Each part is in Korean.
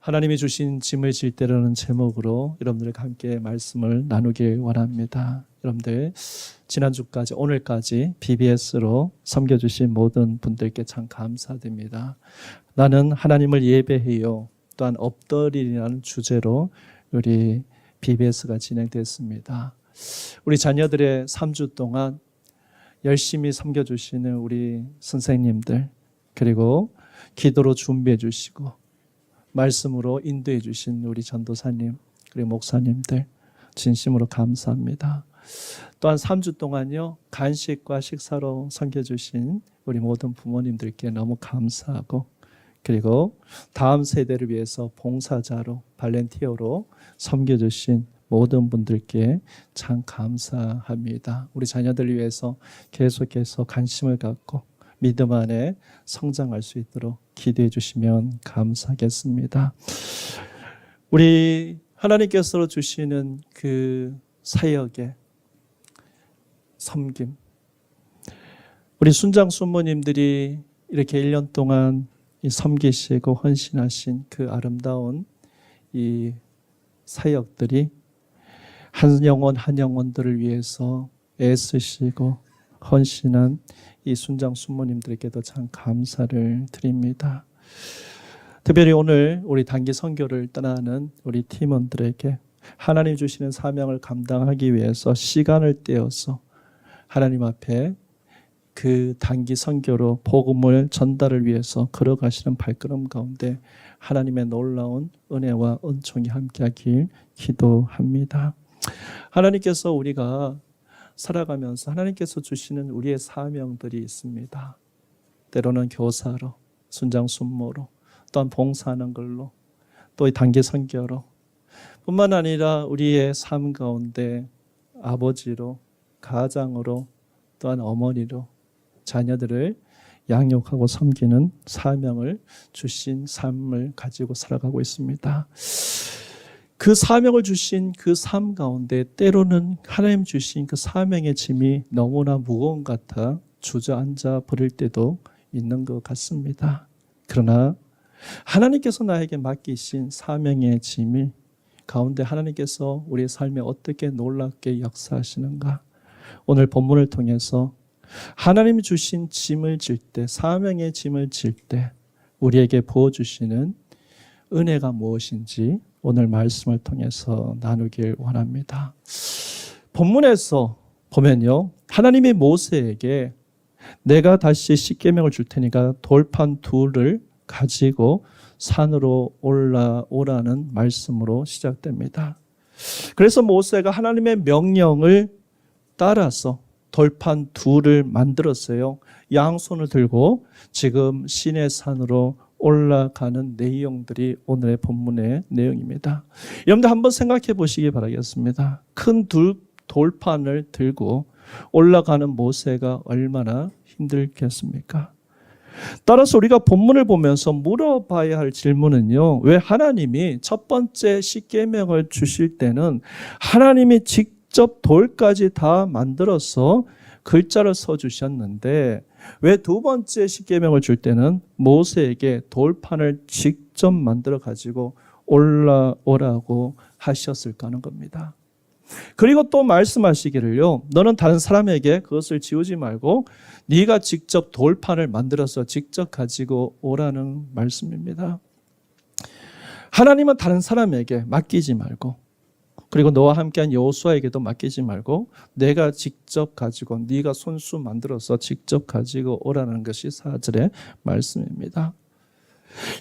하나님이 주신 짐을 질 때라는 제목으로 여러분들과 함께 말씀을 나누길 원합니다. 여러분들 지난주까지 오늘까지 BBS로 섬겨주신 모든 분들께 참 감사드립니다. 나는 하나님을 예배해요. 또한 엎드리라는 주제로 우리 BBS가 진행됐습니다. 우리 자녀들의 3주 동안 열심히 섬겨주시는 우리 선생님들, 그리고 기도로 준비해 주시고 말씀으로 인도해 주신 우리 전도사님, 그리고 목사님들 진심으로 감사합니다. 또한 3주 동안요, 간식과 식사로 섬겨주신 우리 모든 부모님들께 너무 감사하고, 그리고 다음 세대를 위해서 봉사자로, 발렌티어로 섬겨주신 모든 분들께 참 감사합니다. 우리 자녀들을 위해서 계속해서 관심을 갖고 믿음 안에 성장할 수 있도록 기도해 주시면 감사하겠습니다. 우리 하나님께서 주시는 그 사역의 섬김, 우리 순장 순모님들이 이렇게 1년 동안 섬기시고 헌신하신 그 아름다운 이 사역들이 한 영혼들을 위해서 애쓰시고 헌신한 이 순장 순모님들에게도 참 감사를 드립니다. 특별히 오늘 우리 단기 선교를 떠나는 우리 팀원들에게 하나님 주시는 사명을 감당하기 위해서 시간을 떼어서 하나님 앞에 그 단기 선교로 복음을 전달을 위해서 걸어가시는 발걸음 가운데 하나님의 놀라운 은혜와 은총이 함께하길 기도합니다. 하나님께서 우리가 살아가면서 하나님께서 주시는 우리의 사명들이 있습니다. 때로는 교사로, 순장 순모로, 또한 봉사하는 걸로, 또 이 단기 선교로, 뿐만 아니라 우리의 삶 가운데 아버지로, 가장으로, 또한 어머니로 자녀들을 양육하고 섬기는 사명을 주신 삶을 가지고 살아가고 있습니다. 그 사명을 주신 그 삶 가운데 때로는 하나님 주신 그 사명의 짐이 너무나 무거운 것 같아 주저앉아 버릴 때도 있는 것 같습니다. 그러나 하나님께서 나에게 맡기신 사명의 짐이 가운데 하나님께서 우리의 삶에 어떻게 놀랍게 역사하시는가, 오늘 본문을 통해서 하나님이 주신 짐을 질 때, 사명의 짐을 질 때 우리에게 부어주시는 은혜가 무엇인지 오늘 말씀을 통해서 나누길 원합니다. 본문에서 보면요, 하나님이 모세에게 내가 다시 십계명을 줄 테니까 돌판 둘을 가지고 산으로 올라오라는 말씀으로 시작됩니다. 그래서 모세가 하나님의 명령을 따라서 돌판 둘을 만들었어요. 양손을 들고 지금 시내산으로 올라가는 내용들이 오늘의 본문의 내용입니다. 여러분들 한번 생각해 보시기 바라겠습니다. 큰 돌판을 들고 올라가는 모세가 얼마나 힘들겠습니까? 따라서 우리가 본문을 보면서 물어봐야 할 질문은요, 왜 하나님이 첫 번째 십계명을 주실 때는 하나님이 직접 돌까지 다 만들어서 글자를 써주셨는데 왜 두 번째 십계명을 줄 때는 모세에게 돌판을 직접 만들어 가지고 올라오라고 하셨을까 하는 겁니다. 그리고 또 말씀하시기를요, 너는 다른 사람에게 그것을 지우지 말고 네가 직접 돌판을 만들어서 직접 가지고 오라는 말씀입니다. 하나님은 다른 사람에게 맡기지 말고, 그리고 너와 함께한 여호수아에게도 맡기지 말고 내가 직접 가지고, 네가 손수 만들어서 직접 가지고 오라는 것이 4절의 말씀입니다.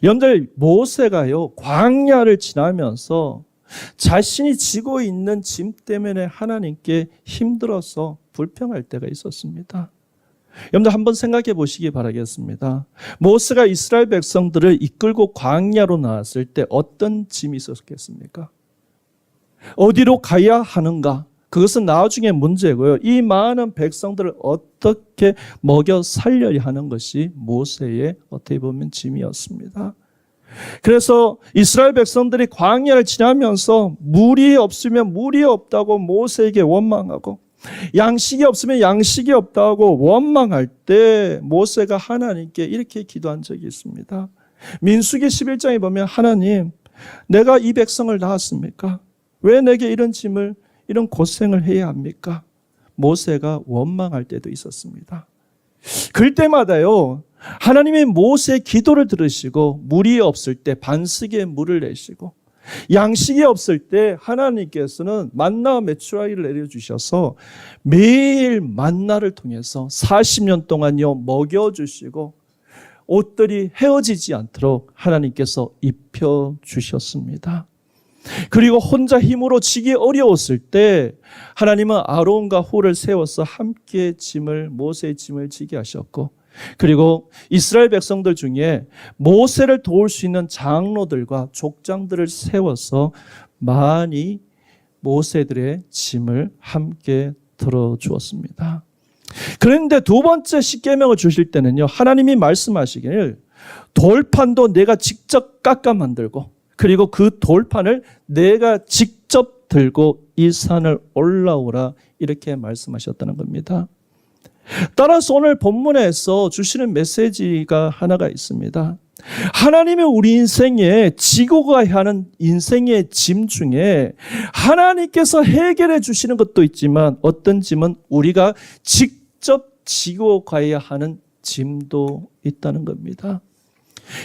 여러분들, 모세가요, 광야를 지나면서 자신이 지고 있는 짐 때문에 하나님께 힘들어서 불평할 때가 있었습니다. 여러분들 한번 생각해 보시기 바라겠습니다. 모세가 이스라엘 백성들을 이끌고 광야로 나왔을 때 어떤 짐이 있었겠습니까? 어디로 가야 하는가? 그것은 나중에 문제고요. 이 많은 백성들을 어떻게 먹여 살려야 하는 것이 모세의 어떻게 보면 짐이었습니다. 그래서 이스라엘 백성들이 광야를 지나면서 물이 없으면 물이 없다고 모세에게 원망하고, 양식이 없으면 양식이 없다고 원망할 때 모세가 하나님께 이렇게 기도한 적이 있습니다. 민수기 11장에 보면 하나님, 내가 이 백성을 낳았습니까? 왜 내게 이런 짐을, 이런 고생을 해야 합니까? 모세가 원망할 때도 있었습니다. 그럴 때마다요, 하나님이 모세의 기도를 들으시고 물이 없을 때 반석에 물을 내시고 양식이 없을 때 하나님께서는 만나와 메추라기를 내려주셔서 매일 만나를 통해서 40년 동안요 먹여주시고 옷들이 헤어지지 않도록 하나님께서 입혀주셨습니다. 그리고 혼자 힘으로 지기 어려웠을 때 하나님은 아론과 홀을 세워서 함께 모세의 짐을 지게 하셨고, 그리고 이스라엘 백성들 중에 모세를 도울 수 있는 장로들과 족장들을 세워서 많이 모세들의 짐을 함께 들어주었습니다. 그런데 두 번째 십계명을 주실 때는요, 하나님이 말씀하시길 돌판도 내가 직접 깎아 만들고, 그리고 그 돌판을 내가 직접 들고 이 산을 올라오라, 이렇게 말씀하셨다는 겁니다. 따라서 오늘 본문에서 주시는 메시지가 하나가 있습니다. 하나님이 우리 인생에 지고 가야 하는 인생의 짐 중에 하나님께서 해결해 주시는 것도 있지만 어떤 짐은 우리가 직접 지고 가야 하는 짐도 있다는 겁니다.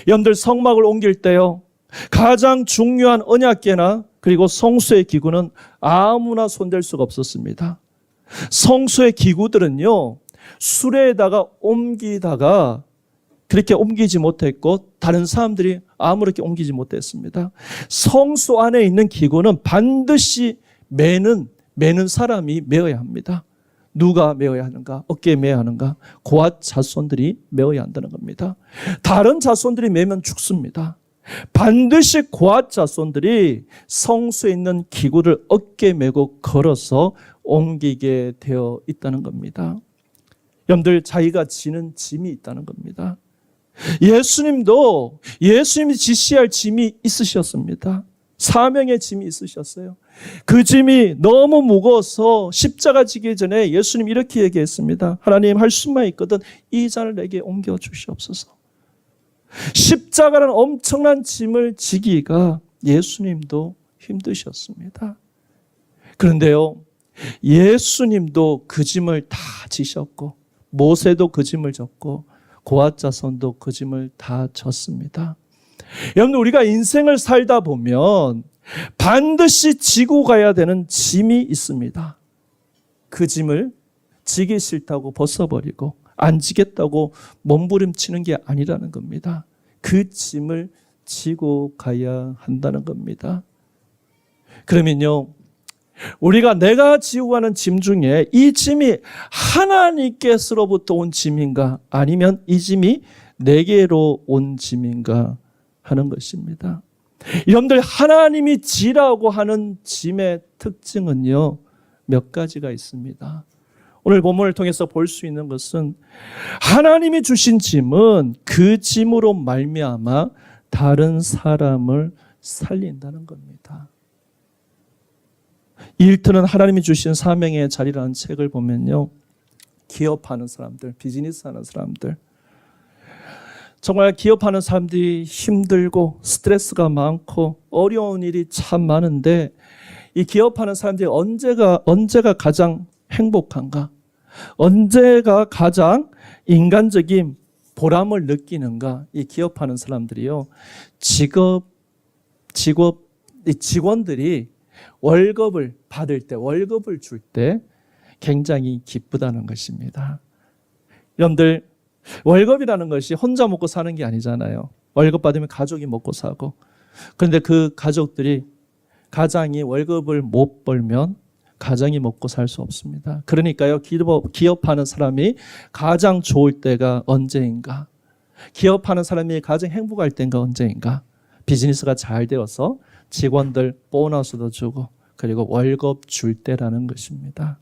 여러분들 성막을 옮길 때요, 가장 중요한 언약궤나 그리고 성소의 기구는 아무나 손댈 수가 없었습니다. 성소의 기구들은요, 수레에다가 옮기다가 그렇게 옮기지 못했고 다른 사람들이 아무렇게 옮기지 못했습니다. 성소 안에 있는 기구는 반드시 매는 사람이 메어야 합니다. 누가 메어야 하는가? 어깨에 메어야 하는가? 고앗 자손들이 메어야 한다는 겁니다. 다른 자손들이 메면 죽습니다. 반드시 고앗 자손들이 성소에 있는 기구를 어깨에 메고 걸어서 옮기게 되어 있다는 겁니다. 여러분들, 자기가 지는 짐이 있다는 겁니다. 예수님이 지시할 짐이 있으셨습니다. 사명의 짐이 있으셨어요. 그 짐이 너무 무거워서 십자가 지기 전에 예수님 이렇게 얘기했습니다. 하나님, 할 수만 있거든 이 잔을 내게 옮겨 주시옵소서. 십자가라는 엄청난 짐을 지기가 예수님도 힘드셨습니다. 그런데요, 예수님도 그 짐을 다 지셨고 모세도 그 짐을 졌고 고앗 자손도 그 짐을 다 졌습니다. 여러분, 우리가 인생을 살다 보면 반드시 지고 가야 되는 짐이 있습니다. 그 짐을 지기 싫다고 벗어버리고 안 지겠다고 몸부림치는 게 아니라는 겁니다. 그 짐을 지고 가야 한다는 겁니다. 그러면요, 우리가 내가 지고 가는 짐 중에 이 짐이 하나님께서로부터 온 짐인가, 아니면 이 짐이 내게로 온 짐인가 하는 것입니다. 여러분들, 하나님이 지라고 하는 짐의 특징은요, 몇 가지가 있습니다. 오늘 본문을 통해서 볼 수 있는 것은 하나님이 주신 짐은 그 짐으로 말미암아 다른 사람을 살린다는 겁니다. 일터는 하나님이 주신 사명의 자리라는 책을 보면요, 기업하는 사람들, 비즈니스하는 사람들, 정말 기업하는 사람들이 힘들고 스트레스가 많고 어려운 일이 참 많은데, 이 기업하는 사람들이 언제가 가장 행복한가? 언제가 가장 인간적인 보람을 느끼는가? 이 기업하는 사람들이요, 직원들이 월급을 받을 때, 월급을 줄 때 굉장히 기쁘다는 것입니다. 여러분들, 월급이라는 것이 혼자 먹고 사는 게 아니잖아요. 월급 받으면 가족이 먹고 사고. 그런데 그 가족들이, 가장이 월급을 못 벌면 가정이 먹고 살 수 없습니다. 그러니까요, 기업하는 사람이 가장 좋을 때가 언제인가? 기업하는 사람이 가장 행복할 때가 언제인가? 비즈니스가 잘 되어서 직원들 보너스도 주고 그리고 월급 줄 때라는 것입니다.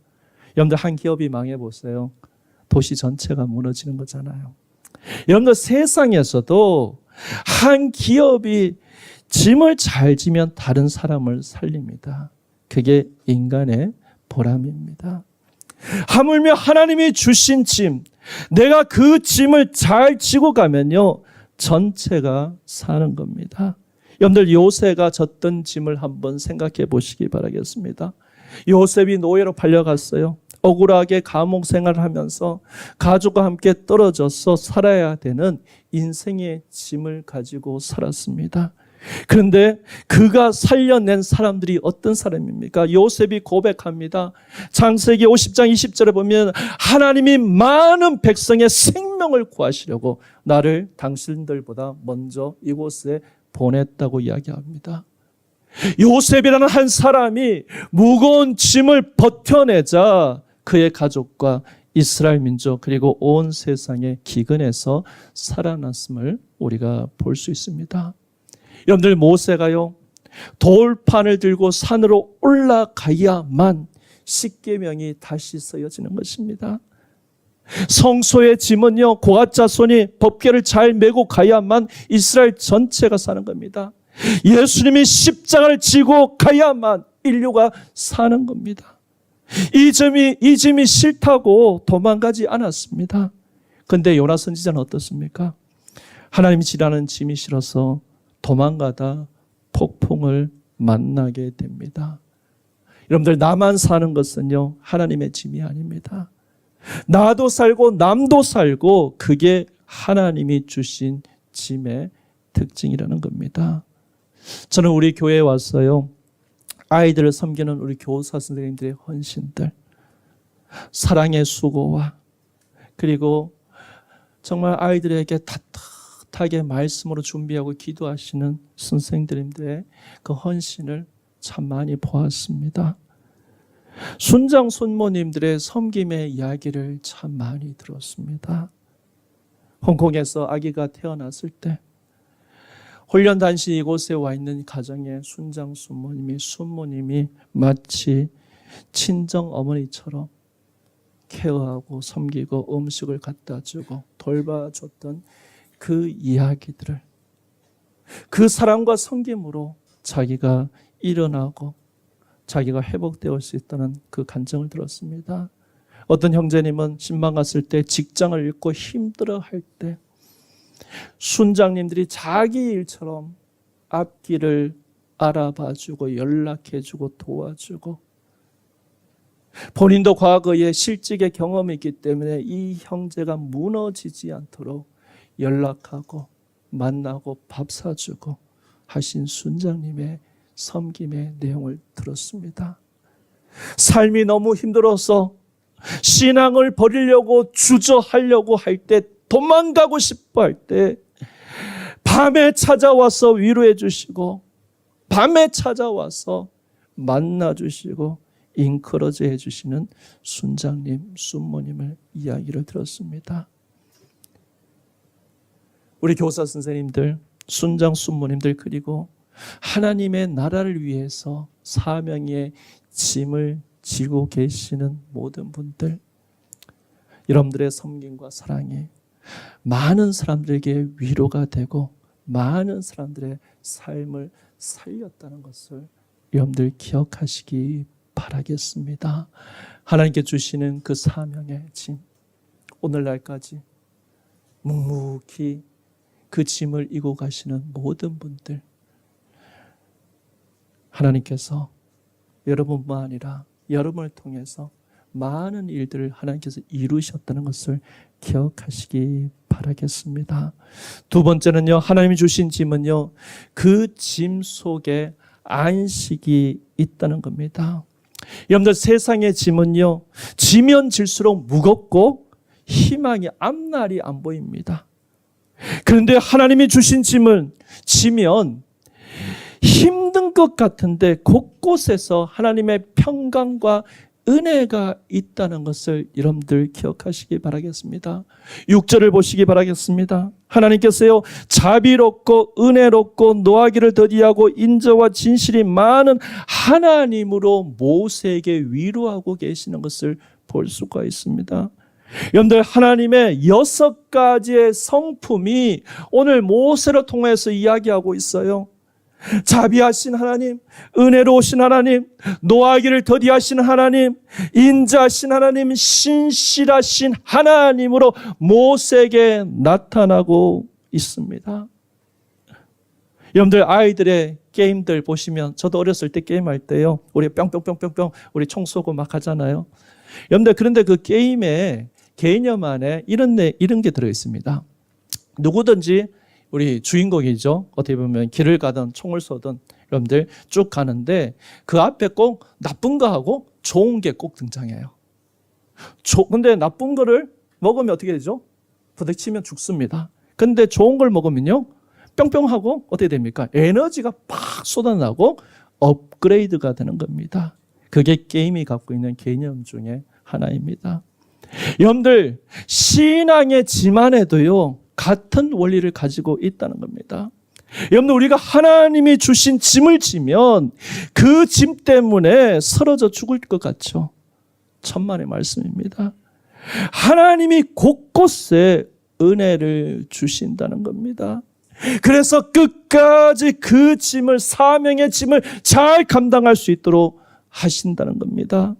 여러분들, 한 기업이 망해보세요. 도시 전체가 무너지는 거잖아요. 여러분들, 세상에서도 한 기업이 짐을 잘 지면 다른 사람을 살립니다. 그게 인간의 보람입니다. 하물며 하나님이 주신 짐, 내가 그 짐을 잘 지고 가면요, 전체가 사는 겁니다. 여러분들 요셉가 졌던 짐을 한번 생각해 보시기 바라겠습니다. 요셉이 노예로 팔려갔어요. 억울하게 감옥 생활을 하면서 가족과 함께 떨어져서 살아야 되는 인생의 짐을 가지고 살았습니다. 그런데 그가 살려낸 사람들이 어떤 사람입니까? 요셉이 고백합니다. 창세기 50장 20절에 보면 하나님이 많은 백성의 생명을 구하시려고 나를 당신들보다 먼저 이곳에 보냈다고 이야기합니다. 요셉이라는 한 사람이 무거운 짐을 버텨내자 그의 가족과 이스라엘 민족 그리고 온 세상의 기근에서 살아났음을 우리가 볼 수 있습니다. 여러분들 모세가요 돌판을 들고 산으로 올라가야만 십계명이 다시 쓰여지는 것입니다. 성소의 짐은요 고앗 자손이 법궤를 잘 메고 가야만 이스라엘 전체가 사는 겁니다. 예수님이 십자가를 지고 가야만 인류가 사는 겁니다. 이 짐이 싫다고 도망가지 않았습니다. 그런데 요나 선지자는 어떻습니까? 하나님이 지라는 짐이 싫어서 도망가다 폭풍을 만나게 됩니다. 여러분들 나만 사는 것은요 하나님의 짐이 아닙니다. 나도 살고 남도 살고 그게 하나님이 주신 짐의 특징이라는 겁니다. 저는 우리 교회에 왔어요. 아이들을 섬기는 우리 교사 선생님들의 헌신들, 사랑의 수고와 그리고 정말 아이들에게 따뜻하게 말씀으로 준비하고 기도하시는 선생님들의 그 헌신을 참 많이 보았습니다. 순장 손모님들의 섬김의 이야기를 참 많이 들었습니다. 홍콩에서 아기가 태어났을 때 훈련단신 이곳에 와 있는 가정의 순장 순모님이 마치 친정 어머니처럼 케어하고 섬기고 음식을 갖다 주고 돌봐줬던 그 이야기들을 그 사랑과 섬김으로 자기가 일어나고 자기가 회복되어 수 있다는 그 간증을 들었습니다. 어떤 형제님은 신방 갔을 때 직장을 잃고 힘들어할 때 순장님들이 자기 일처럼 앞길을 알아봐주고 연락해주고 도와주고 본인도 과거에 실직의 경험이 있기 때문에 이 형제가 무너지지 않도록 연락하고 만나고 밥 사주고 하신 순장님의 섬김의 내용을 들었습니다. 삶이 너무 힘들어서 신앙을 버리려고 주저하려고 할 때 도망가고 싶어 할 때 밤에 찾아와서 위로해 주시고 밤에 찾아와서 만나 주시고 인커러지 해 주시는 순장님, 순모님을 이야기를 들었습니다. 우리 교사 선생님들, 순장, 순모님들 그리고 하나님의 나라를 위해서 사명의 짐을 지고 계시는 모든 분들, 여러분들의 섬김과 사랑이 많은 사람들에게 위로가 되고 많은 사람들의 삶을 살렸다는 것을 여러분들 기억하시기 바라겠습니다. 하나님께 주시는 그 사명의 짐, 오늘날까지 묵묵히 그 짐을 이고 가시는 모든 분들, 하나님께서 여러분뿐만 아니라 여러분을 통해서 많은 일들을 하나님께서 이루셨다는 것을 기억하시기 바라겠습니다. 두 번째는요, 하나님이 주신 짐은요, 그 짐 속에 안식이 있다는 겁니다. 여러분들 세상의 짐은요, 지면 질수록 무겁고 희망이 앞날이 안 보입니다. 그런데 하나님이 주신 짐은 지면 힘든 것 같은데 곳곳에서 하나님의 평강과 은혜가 있다는 것을 여러분들 기억하시기 바라겠습니다. 6절을 보시기 바라겠습니다. 하나님께서요, 자비롭고 은혜롭고 노하기를 더디하고 인자와 진실이 많은 하나님으로 모세에게 위로하고 계시는 것을 볼 수가 있습니다. 여러분들 하나님의 6가지의 성품이 오늘 모세를 통해서 이야기하고 있어요. 자비하신 하나님, 은혜로우신 하나님, 노하기를 더디하신 하나님, 인자하신 하나님, 신실하신 하나님으로 모세에게 나타나고 있습니다. 여러분들 아이들의 게임들 보시면 저도 어렸을 때 게임할 때요. 우리 뿅뿅뿅뿅뿅 우리 총 쏘고 막 하잖아요. 여러분들 그런데 그 게임의 개념 안에 이런 게 들어 있습니다. 누구든지 우리 주인공이죠. 어떻게 보면 길을 가든 총을 쏘든 여러분들 쭉 가는데 그 앞에 꼭 나쁜 거 하고 좋은 게 꼭 등장해요. 근데 나쁜 거를 먹으면 어떻게 되죠? 부딪히면 죽습니다. 근데 좋은 걸 먹으면요. 뿅뿅하고 어떻게 됩니까? 에너지가 팍 쏟아나고 업그레이드가 되는 겁니다. 그게 게임이 갖고 있는 개념 중에 하나입니다. 여러분들 신앙의 짐 안에도요. 같은 원리를 가지고 있다는 겁니다. 여러분들 우리가 하나님이 주신 짐을 지면 그 짐 때문에 쓰러져 죽을 것 같죠. 천만의 말씀입니다. 하나님이 곳곳에 은혜를 주신다는 겁니다. 그래서 끝까지 그 짐을, 사명의 짐을 잘 감당할 수 있도록 하신다는 겁니다.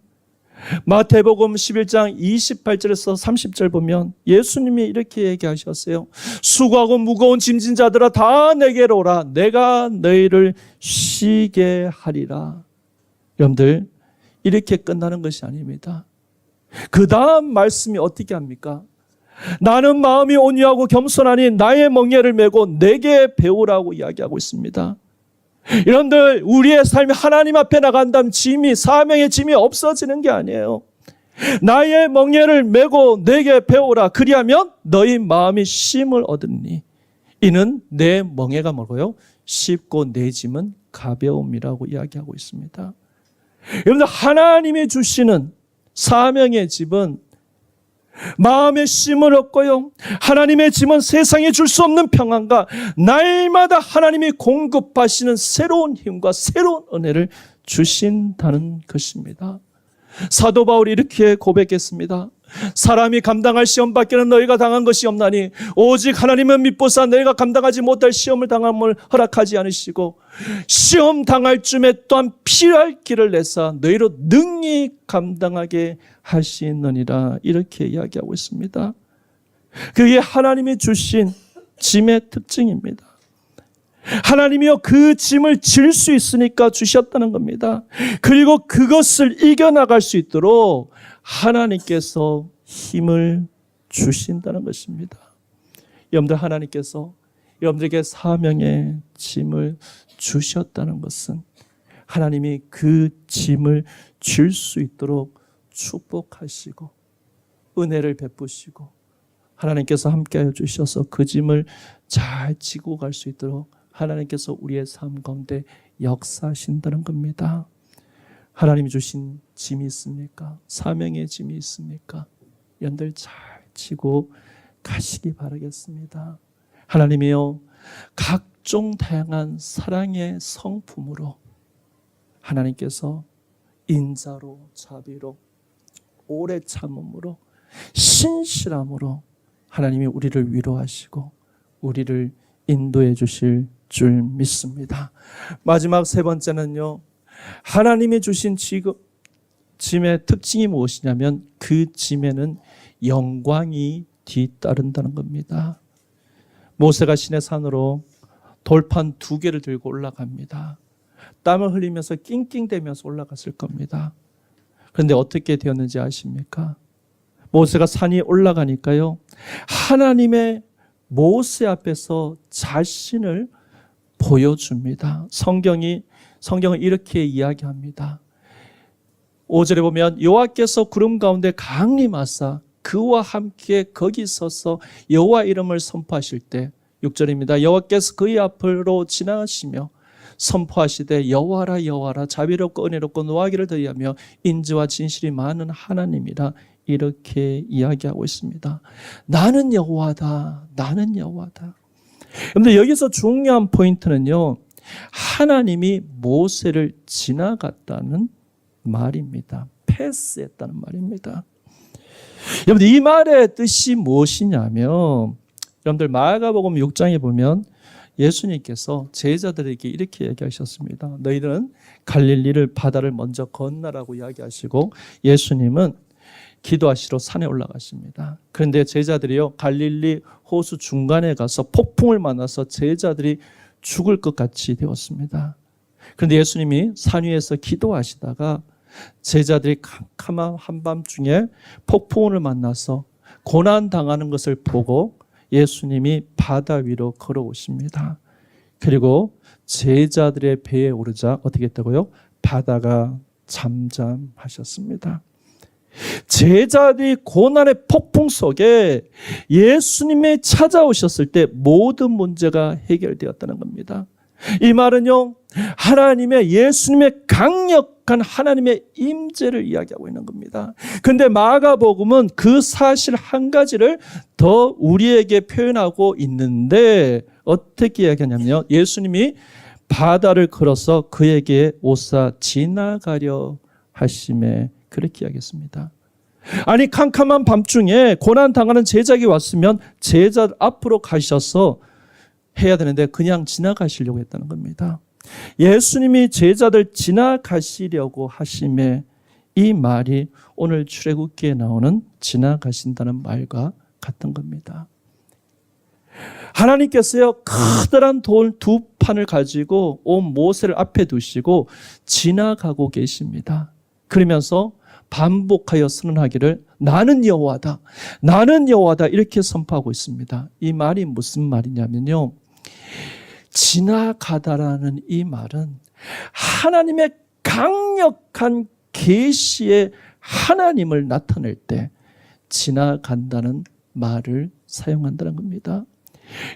마태복음 11장 28절에서 30절 보면 예수님이 이렇게 얘기하셨어요. 수고하고 무거운 짐진 자들아 다 내게로 오라. 내가 너희를 쉬게 하리라. 여러분들 이렇게 끝나는 것이 아닙니다. 그 다음 말씀이 어떻게 합니까? 나는 마음이 온유하고 겸손하니 나의 멍에를 메고 내게 배우라고 이야기하고 있습니다. 여러분들 우리의 삶이 하나님 앞에 나간다면 짐이, 사명의 짐이 없어지는 게 아니에요. 나의 멍에를 메고 내게 배우라. 그리하면 너희 마음이 쉼을 얻으니 이는 내 멍에가 뭐고요? 쉽고 내 짐은 가벼움이라고 이야기하고 있습니다. 여러분들 하나님이 주시는 사명의 짐은 마음의 쉼을 얻고요. 하나님의 짐은 세상에 줄 수 없는 평안과 날마다 하나님이 공급하시는 새로운 힘과 새로운 은혜를 주신다는 것입니다. 사도 바울이 이렇게 고백했습니다. 사람이 감당할 시험 밖에는 너희가 당한 것이 없나니 오직 하나님은 믿보사 너희가 감당하지 못할 시험을 당함을 허락하지 않으시고 시험 당할 쯤에 또한 피할 길을 내사 너희로 능히 감당하게 하시느니라. 이렇게 이야기하고 있습니다. 그게 하나님이 주신 짐의 특징입니다. 하나님이요 그 짐을 질 수 있으니까 주셨다는 겁니다. 그리고 그것을 이겨나갈 수 있도록 하나님께서 힘을 주신다는 것입니다. 여러분들 하나님께서 여러분들에게 사명의 짐을 주셨다는 것은 하나님이 그 짐을 질 수 있도록 축복하시고 은혜를 베푸시고 하나님께서 함께하여 주셔서 그 짐을 잘 지고 갈 수 있도록 하나님께서 우리의 삶 가운데 역사하신다는 겁니다. 하나님이 주신 짐이 있습니까? 사명의 짐이 있습니까? 여러분들 잘 지고 가시기 바라겠습니다. 하나님이요 각종 다양한 사랑의 성품으로 하나님께서 인자로, 자비로, 오래 참음으로, 신실함으로 하나님이 우리를 위로하시고 우리를 인도해 주실 줄 믿습니다. 마지막 세 번째는요. 하나님이 주신 짐의 특징이 무엇이냐면 그 짐에는 영광이 뒤따른다는 겁니다. 모세가 시내산으로 돌판 2개를 들고 올라갑니다. 땀을 흘리면서 낑낑대면서 올라갔을 겁니다. 그런데 어떻게 되었는지 아십니까? 모세가 산이 올라가니까요. 하나님의 모세 앞에서 자신을 보여줍니다. 성경은 이렇게 이야기합니다. 5절에 보면 여호와께서 구름 가운데 강림하사 그와 함께 거기 서서 여호와 이름을 선포하실 때 6절입니다. 여호와께서 그의 앞으로 지나가시며 선포하시되 여호와라 여호와라 자비롭고 은혜롭고 노하기를 더디하며 인지와 진실이 많은 하나님이라 이렇게 이야기하고 있습니다. 나는 여호와다. 나는 여호와다. 그런데 여기서 중요한 포인트는요. 하나님이 모세를 지나갔다는 말입니다. 패스했다는 말입니다. 여러분들 이 말의 뜻이 무엇이냐면 여러분들 마가복음 6장에 보면 예수님께서 제자들에게 이렇게 얘기하셨습니다. 너희들은 갈릴리를 바다를 먼저 건너라고 이야기하시고 예수님은 기도하시러 산에 올라가십니다. 그런데 제자들이요 갈릴리 호수 중간에 가서 폭풍을 만나서 제자들이 죽을 것 같이 되었습니다. 그런데 예수님이 산 위에서 기도하시다가 제자들이 캄캄한 한밤중에 폭풍우를 만나서 고난당하는 것을 보고 예수님이 바다 위로 걸어오십니다. 그리고 제자들의 배에 오르자 어떻게 했다고요? 바다가 잠잠하셨습니다. 제자들이 고난의 폭풍 속에 예수님이 찾아오셨을 때 모든 문제가 해결되었다는 겁니다. 이 말은요, 하나님의 예수님의 강력한 하나님의 임재를 이야기하고 있는 겁니다. 그런데 마가복음은 그 사실 한 가지를 더 우리에게 표현하고 있는데 어떻게 이야기하냐면요, 예수님이 바다를 걸어서 그에게 오사 지나가려 하심에 그렇게 이야기했습니다. 아니, 캄캄한 밤중에 고난당하는 제자에게 왔으면 제자 앞으로 가셔서 해야 되는데 그냥 지나가시려고 했다는 겁니다. 예수님이 제자들 지나가시려고 하심에 이 말이 오늘 출애굽기에 나오는 지나가신다는 말과 같은 겁니다. 하나님께서요, 커다란 돌 2판을 가지고 온 모세를 앞에 두시고 지나가고 계십니다. 그러면서 반복하여 선언하기를 나는 여호와다, 나는 여호와다 이렇게 선포하고 있습니다. 이 말이 무슨 말이냐면요, 지나가다라는 이 말은 하나님의 강력한 계시의 하나님을 나타낼 때 지나간다는 말을 사용한다는 겁니다.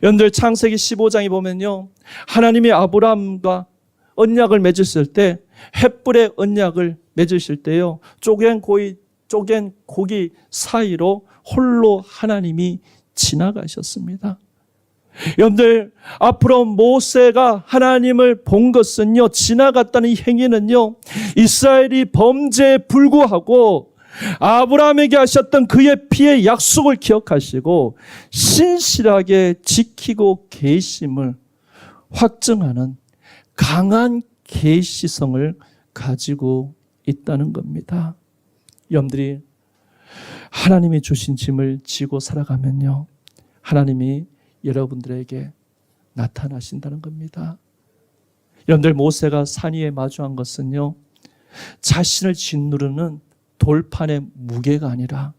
여러분들 창세기 15장에 보면요, 하나님이 아브라함과 언약을 맺으실 때 횃불의 언약을 맺으실 때요, 쪼갠 고기 사이로 홀로 하나님이 지나가셨습니다. 여러분들, 앞으로 모세가 하나님을 본 것은요, 지나갔다는 이 행위는요, 이스라엘이 범죄에 불구하고 아브라함에게 하셨던 그의 피의 약속을 기억하시고 신실하게 지키고 계심을 확증하는 강한 계시성을 가지고 있다는 겁니다. 여러분들이 하나님이 주신 짐을 지고 살아가면요, 하나님이 여러분들에게 나타나신다는 겁니다. 여러분들, 모세가 산 위에 마주한 것은요, 자신을 짓누르는 돌판의 무게가 아니라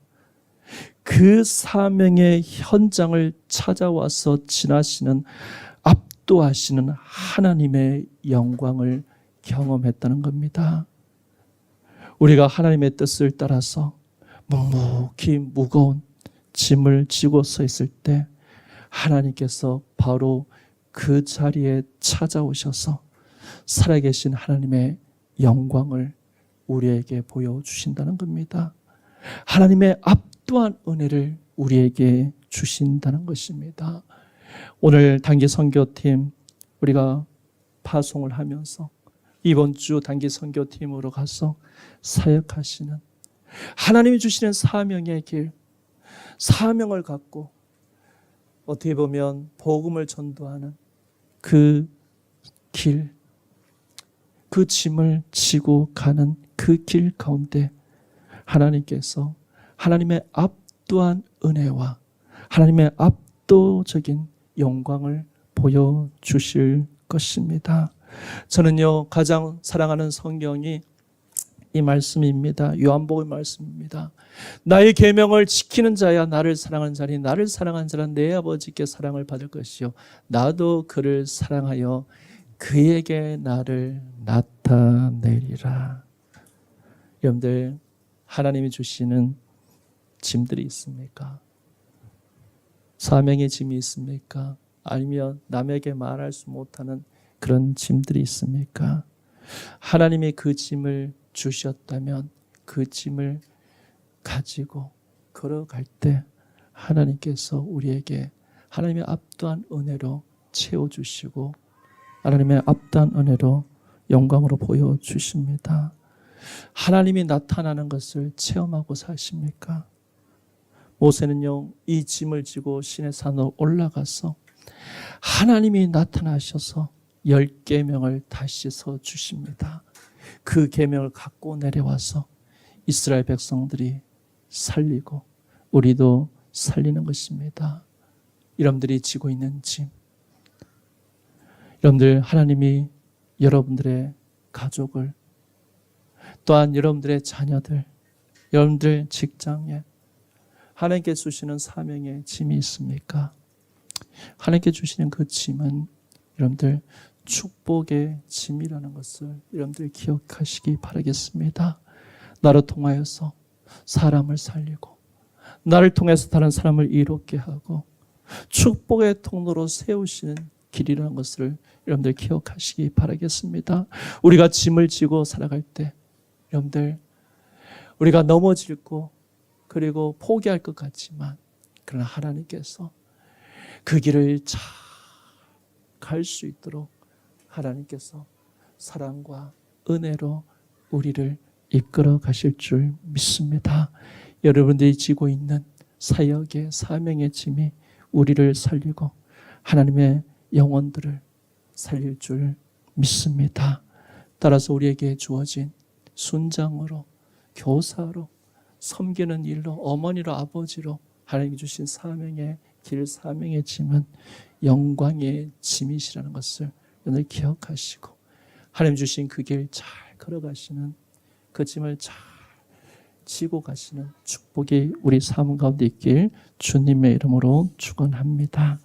그 사명의 현장을 찾아와서 지나시는 압도하시는 하나님의 영광을 경험했다는 겁니다. 우리가 하나님의 뜻을 따라서 묵묵히 무거운 짐을 지고 서 있을 때 하나님께서 바로 그 자리에 찾아오셔서 살아계신 하나님의 영광을 우리에게 보여주신다는 겁니다. 하나님의 압도한 은혜를 우리에게 주신다는 것입니다. 오늘 단기 선교팀 우리가 파송을 하면서 이번 주 단기 선교팀으로 가서 사역하시는 하나님이 주시는 사명의 길, 사명을 갖고 어떻게 보면 복음을 전도하는 그 길, 그 짐을 지고 가는 그 길 가운데 하나님께서 하나님의 압도한 은혜와 하나님의 압도적인 영광을 보여주실 것입니다. 저는요, 가장 사랑하는 성경이 이 말씀입니다. 요한복음 말씀입니다. 나의 계명을 지키는 자야 나를 사랑하는 자니 나를 사랑하는 자는 내 아버지께 사랑을 받을 것이요 나도 그를 사랑하여 그에게 나를 나타내리라. 여러분들, 하나님이 주시는 짐들이 있습니까? 사명의 짐이 있습니까? 아니면 남에게 말할 수 못하는 그런 짐들이 있습니까? 하나님이 그 짐을 주셨다면 그 짐을 가지고 걸어갈 때 하나님께서 우리에게 하나님의 압도한 은혜로 채워주시고 하나님의 압도한 은혜로 영광으로 보여주십니다. 하나님이 나타나는 것을 체험하고 사십니까? 모세는요, 이 짐을 지고 시내 산으로 올라가서 하나님이 나타나셔서 10계명을 다시 써주십니다. 그 계명을 갖고 내려와서 이스라엘 백성들이 살리고 우리도 살리는 것입니다. 여러분들이 지고 있는 짐, 여러분들, 하나님이 여러분들의 가족을, 또한 여러분들의 자녀들, 여러분들 직장에 하나님께 주시는 사명의 짐이 있습니까? 하나님께 주시는 그 짐은 여러분들 축복의 짐이라는 것을 여러분들 기억하시기 바라겠습니다. 나를 통하여서 사람을 살리고, 나를 통해서 다른 사람을 이롭게 하고 축복의 통로로 세우시는 길이라는 것을 여러분들 기억하시기 바라겠습니다. 우리가 짐을 지고 살아갈 때 여러분들, 우리가 넘어질고 그리고 포기할 것 같지만, 그러나 하나님께서 그 길을 잘 갈 수 있도록 하나님께서 사랑과 은혜로 우리를 이끌어 가실 줄 믿습니다. 여러분들이 지고 있는 사역의 사명의 짐이 우리를 살리고 하나님의 영혼들을 살릴 줄 믿습니다. 따라서 우리에게 주어진 순장으로, 교사로, 섬기는 일로, 어머니로, 아버지로 하나님이 주신 사명의 길, 사명의 짐은 영광의 짐이시라는 것을 오늘 기억하시고, 하나님 주신 그 길 잘 걸어가시는, 그 짐을 잘 지고 가시는 축복이 우리 삶 가운데 있길 주님의 이름으로 축원합니다.